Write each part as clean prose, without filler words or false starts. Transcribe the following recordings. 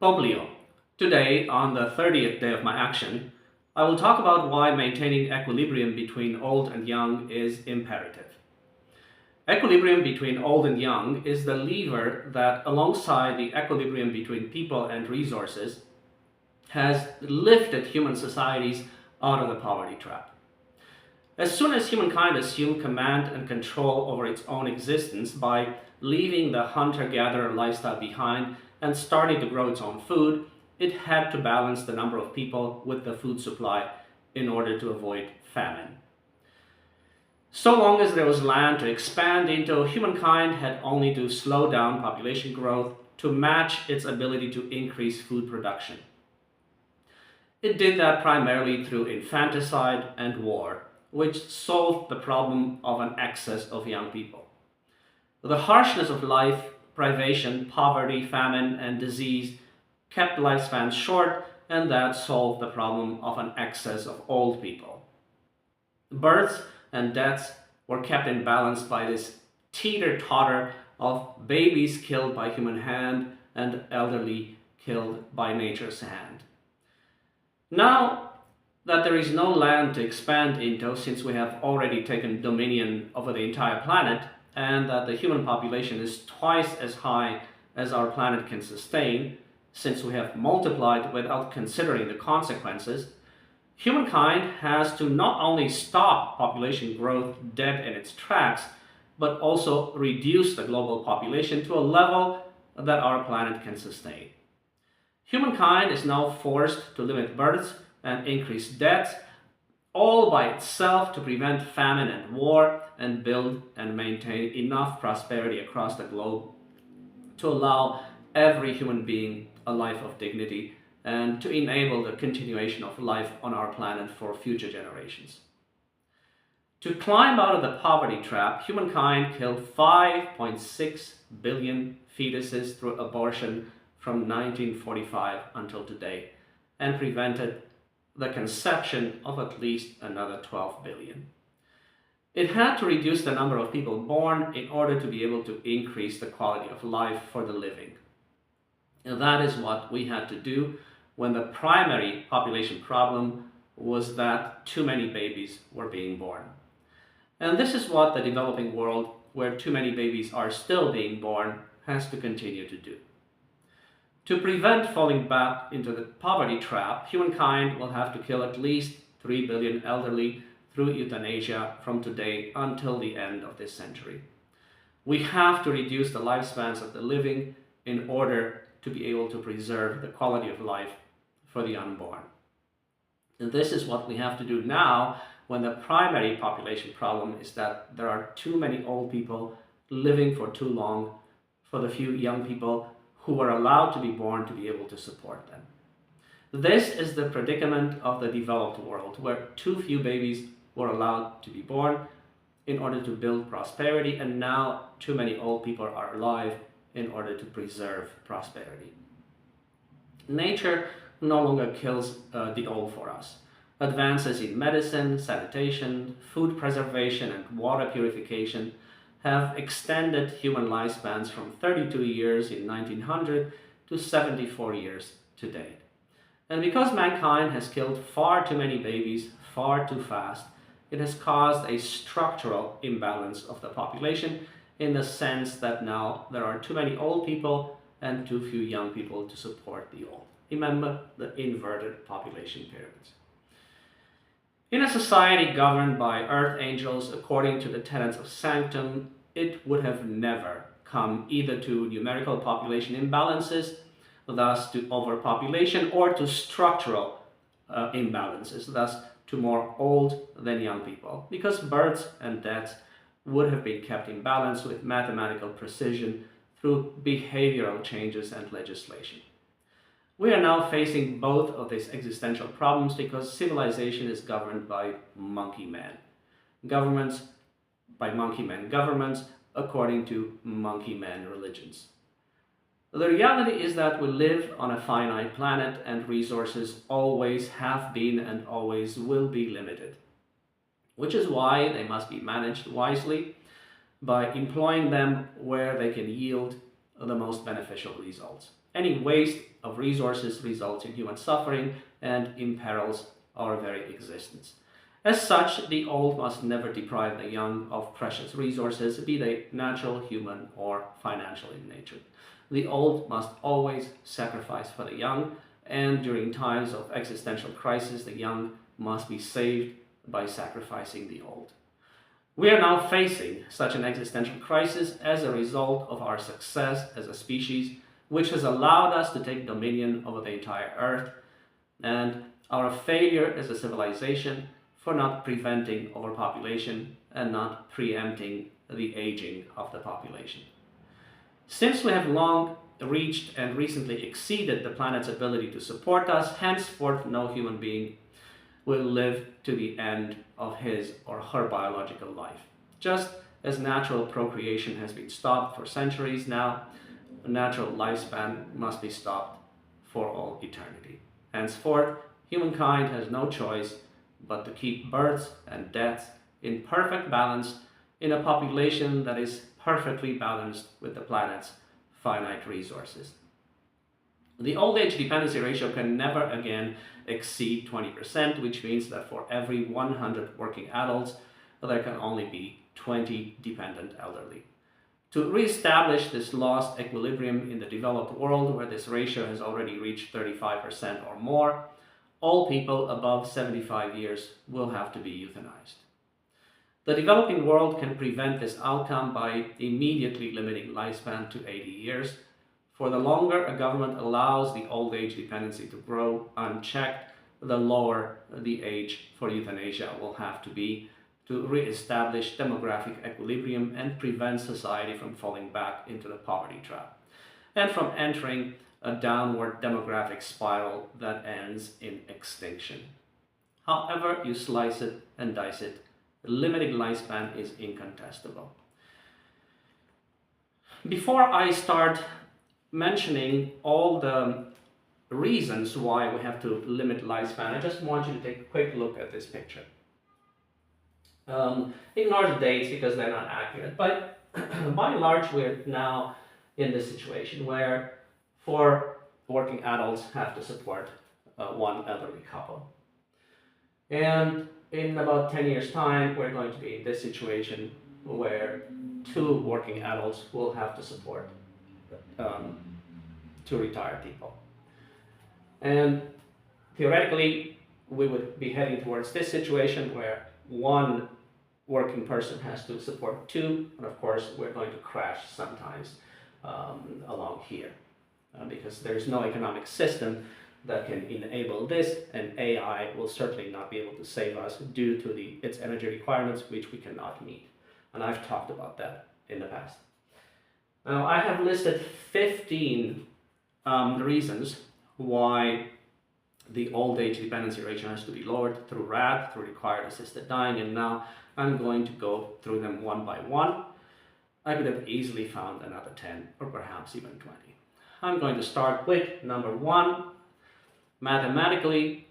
Pope Today, on the 30th day of my action, I will talk about why maintaining equilibrium between old and young is imperative. Equilibrium between old and young is the lever that, alongside the equilibrium between people and resources, has lifted human societies out of the poverty trap. As soon as humankind assumed command and control over its own existence by leaving the hunter-gatherer lifestyle behind and starting to grow its own food, it had to balance the number of people with the food supply in order to avoid famine. So long as there was land to expand into, humankind had only to slow down population growth to match its ability to increase food production. It did that primarily through infanticide and war, which solved the problem of an excess of young people. The harshness of life, privation, poverty, famine, and disease kept lifespans short, and that solved the problem of an excess of old people. Births and deaths were kept in balance by this teeter-totter of babies killed by human hand and elderly killed by nature's hand. Now that there is no land to expand into, since we have already taken dominion over the entire planet, and that the human population is twice as high as our planet can sustain, since we have multiplied without considering the consequences, humankind has to not only stop population growth dead in its tracks, but also reduce the global population to a level that our planet can sustain. Humankind is now forced to limit births and increase deaths, all by itself, to prevent famine and war and build and maintain enough prosperity across the globe to allow every human being a life of dignity and to enable the continuation of life on our planet for future generations. To climb out of the poverty trap, humankind killed 5.6 billion fetuses through abortion from 1945 until today, and prevented the conception of at least another 12 billion. It had to reduce the number of people born in order to be able to increase the quality of life for the living. And that is what we had to do when the primary population problem was that too many babies were being born. And this is what the developing world, where too many babies are still being born, has to continue to do. To prevent falling back into the poverty trap, humankind will have to kill at least 3 billion elderly through euthanasia from today until the end of this century. We have to reduce the lifespans of the living in order to be able to preserve the quality of life for the unborn. And this is what we have to do now, when the primary population problem is that there are too many old people living for too long for the few young people who were allowed to be born to be able to support them. This is the predicament of the developed world, where too few babies were allowed to be born in order to build prosperity, and now too many old people are alive in order to preserve prosperity. Nature no longer kills the old for us. Advances in medicine, sanitation, food preservation, and water purification have extended human lifespans from 32 years in 1900 to 74 years today. And because mankind has killed far too many babies far too fast, it has caused a structural imbalance of the population, in the sense that now there are too many old people and too few young people to support the old. Remember the inverted population pyramids. In a society governed by earth angels according to the tenets of sanctum, it would have never come either to numerical population imbalances, thus to overpopulation, or to structural imbalances, thus to more old than young people, because births and deaths would have been kept in balance with mathematical precision through behavioral changes and legislation. We are now facing both of these existential problems because civilization is governed by monkey men. Governments by monkey men governments according to monkey men religions. The reality is that we live on a finite planet, and resources always have been and always will be limited, which is why they must be managed wisely by employing them where they can yield the most beneficial results. Any waste of resources results in human suffering and imperils our very existence. As such, the old must never deprive the young of precious resources, be they natural, human, or financial in nature. The old must always sacrifice for the young, and during times of existential crisis, the young must be saved by sacrificing the old. We are now facing such an existential crisis as a result of our success as a species, which has allowed us to take dominion over the entire Earth, and our failure as a civilization for not preventing overpopulation and not preempting the aging of the population. Since we have long reached and recently exceeded the planet's ability to support us, henceforth no human being will live to the end of his or her biological life. Just as natural procreation has been stopped for centuries now, a natural lifespan must be stopped for all eternity. Henceforth, humankind has no choice but to keep births and deaths in perfect balance in a population that is perfectly balanced with the planet's finite resources. The old age dependency ratio can never again exceed 20%, which means that for every 100 working adults, there can only be 20 dependent elderly. To re-establish this lost equilibrium in the developed world, where this ratio has already reached 35% or more, all people above 75 years will have to be euthanized. The developing world can prevent this outcome by immediately limiting lifespan to 80 years. For the longer a government allows the old age dependency to grow unchecked, the lower the age for euthanasia will have to be to re-establish demographic equilibrium and prevent society from falling back into the poverty trap and from entering a downward demographic spiral that ends in extinction. However you slice it and dice it, limiting lifespan is incontestable. Before I start mentioning all the reasons why we have to limit lifespan, I just want you to take a quick look at this picture. Ignore the dates because they're not accurate, but by and large we're now in this situation where 4 working adults have to support one elderly couple. And in about 10 years' time, we're going to be in this situation where 2 working adults will have to support 2 retired people. And theoretically, we would be heading towards this situation where 1 working person has to support 2, and of course we're going to crash sometimes along here because there's no economic system that can enable this, and AI will certainly not be able to save us due to its energy requirements, which we cannot meet. And I've talked about that in the past. Now, I have listed 15 reasons why the old age dependency ratio has to be lowered through RAD, through required assisted dying, and now I'm going to go through them one by one. I could have easily found another 10 or perhaps even 20. I'm going to start with number 1. Mathematically,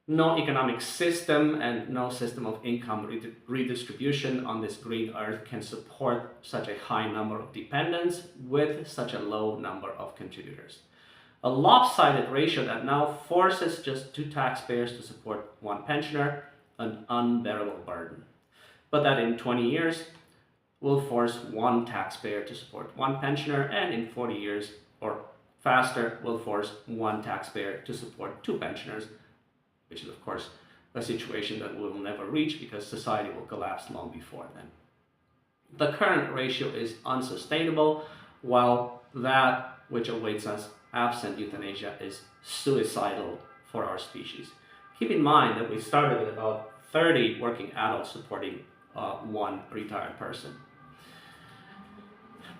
no economic system and no system of income redistribution on this green earth can support such a high number of dependents with such a low number of contributors. A lopsided ratio that now forces just 2 taxpayers to support 1 pensioner, an unbearable burden. But that in 20 years will force 1 taxpayer to support 1 pensioner, and in 40 years or faster will force 1 taxpayer to support 2 pensioners, which is of course a situation that we will never reach because society will collapse long before then. The current ratio is unsustainable, while that which awaits us absent euthanasia is suicidal for our species. Keep in mind that we started with about 30 working adults supporting 1 retired person.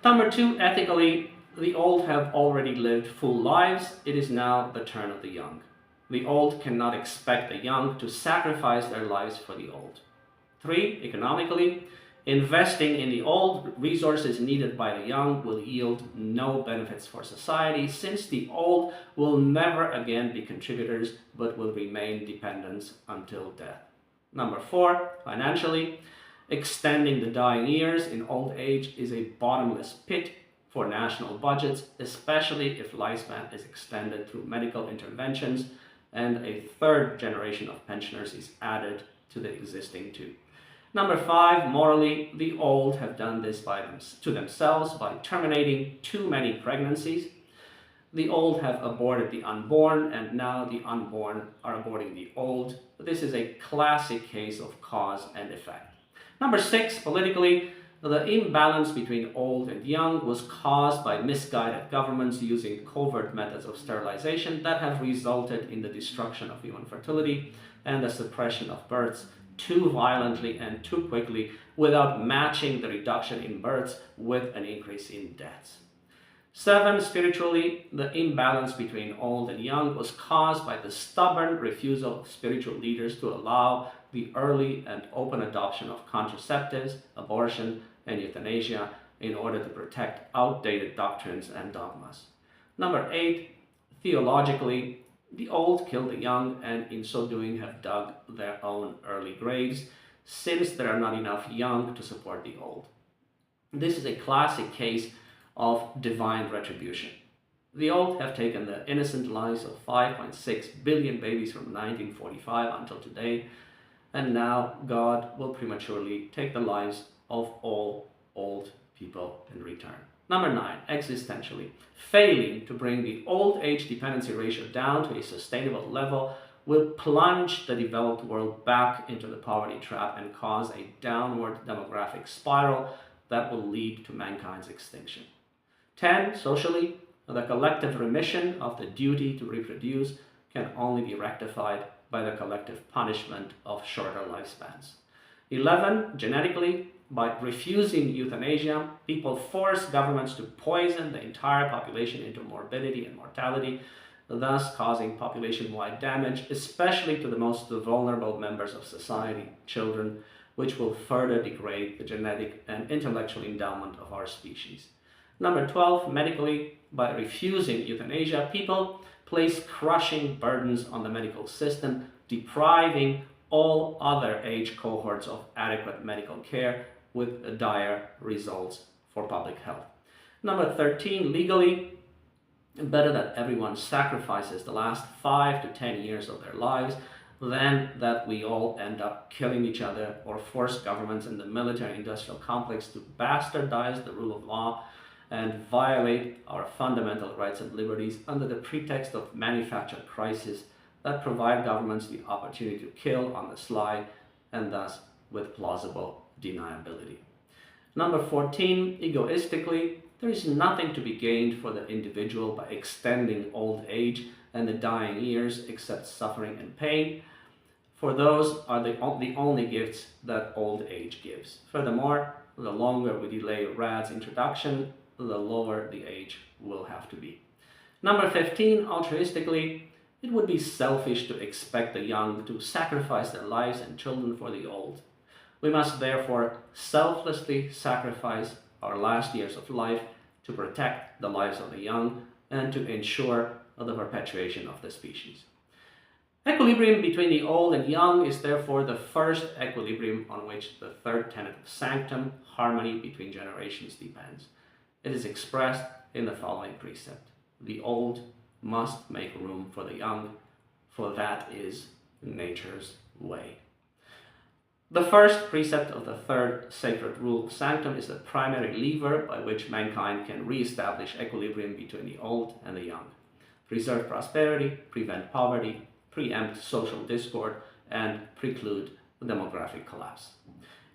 Number 2, ethically, the old have already lived full lives. It is now the turn of the young. The old cannot expect the young to sacrifice their lives for the old. 3, economically, investing in the old resources needed by the young will yield no benefits for society, since the old will never again be contributors but will remain dependents until death. Number 4, financially, extending the dying years in old age is a bottomless pit for national budgets, especially if lifespan is extended through medical interventions and a third generation of pensioners is added to the existing two. Number 5, morally, the old have done this to themselves by terminating too many pregnancies. The old have aborted the unborn, and now the unborn are aborting the old. This is a classic case of cause and effect. Number 6, politically, the imbalance between old and young was caused by misguided governments using covert methods of sterilization that have resulted in the destruction of human fertility and the suppression of births too violently and too quickly without matching the reduction in births with an increase in deaths. 7, spiritually, the imbalance between old and young was caused by the stubborn refusal of spiritual leaders to allow the early and open adoption of contraceptives, abortion, and euthanasia in order to protect outdated doctrines and dogmas. Number 8, theologically, the old kill the young and in so doing have dug their own early graves, since there are not enough young to support the old. This is a classic case of divine retribution. The old have taken the innocent lives of 5.6 billion babies from 1945 until today, and now God will prematurely take the lives of all old people in return. Number 9, existentially, failing to bring the old age dependency ratio down to a sustainable level will plunge the developed world back into the poverty trap and cause a downward demographic spiral that will lead to mankind's extinction. 10, socially, the collective remission of the duty to reproduce can only be rectified by the collective punishment of shorter lifespans. 11, genetically, by refusing euthanasia, people force governments to poison the entire population into morbidity and mortality, thus causing population-wide damage, especially to the most vulnerable members of society, children, which will further degrade the genetic and intellectual endowment of our species. Number 12, medically, by refusing euthanasia, people place crushing burdens on the medical system, depriving all other age cohorts of adequate medical care with dire results for public health. Number 13, legally, better that everyone sacrifices the last 5 to 10 years of their lives than that we all end up killing each other or force governments in the military-industrial complex to bastardize the rule of law and violate our fundamental rights and liberties under the pretext of manufactured crises that provide governments the opportunity to kill on the sly and thus with plausible deniability. Number 14, egoistically, there is nothing to be gained for the individual by extending old age and the dying years except suffering and pain, for those are the only gifts that old age gives. Furthermore, the longer we delay RAD's introduction, the lower the age will have to be. Number 15, altruistically, it would be selfish to expect the young to sacrifice their lives and children for the old. We must therefore selflessly sacrifice our last years of life to protect the lives of the young and to ensure the perpetuation of the species. Equilibrium between the old and young is therefore the first equilibrium on which the third tenet of sanctum, harmony between generations, depends. It is expressed in the following precept: the old must make room for the young, for that is nature's way. The first precept of the third sacred rule of sanctum is the primary lever by which mankind can re-establish equilibrium between the old and the young, preserve prosperity, prevent poverty, preempt social discord, and preclude demographic collapse.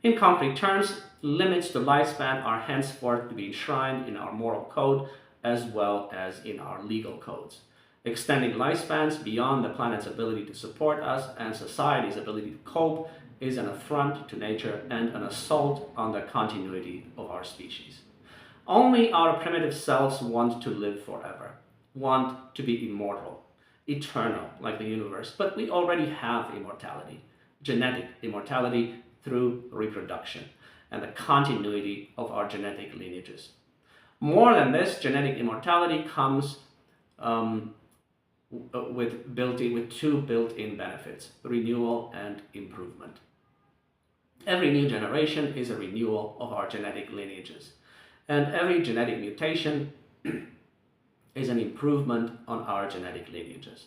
In concrete terms, limits to lifespan are henceforth to be enshrined in our moral code as well as in our legal codes. Extending lifespans beyond the planet's ability to support us and society's ability to cope is an affront to nature and an assault on the continuity of our species. Only our primitive selves want to live forever, want to be immortal, eternal like the universe, but we already have immortality, genetic immortality through reproduction and the continuity of our genetic lineages. More than this, genetic immortality comes with two built-in benefits: renewal and improvement. Every new generation is a renewal of our genetic lineages. And every genetic mutation is an improvement on our genetic lineages.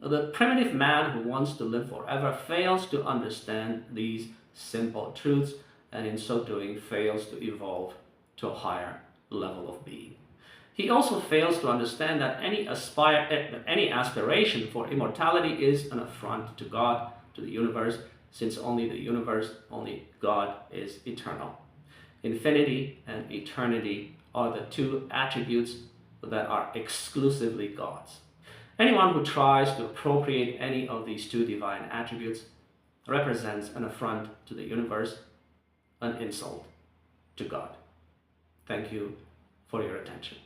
The primitive man who wants to live forever fails to understand these simple truths, and in so doing fails to evolve to a higher level of being. He also fails to understand that any aspiration for immortality is an affront to God, to the universe, since only the universe, only God is eternal. Infinity and eternity are the two attributes that are exclusively God's. Anyone who tries to appropriate any of these two divine attributes represents an affront to the universe, an insult to God. Thank you for your attention.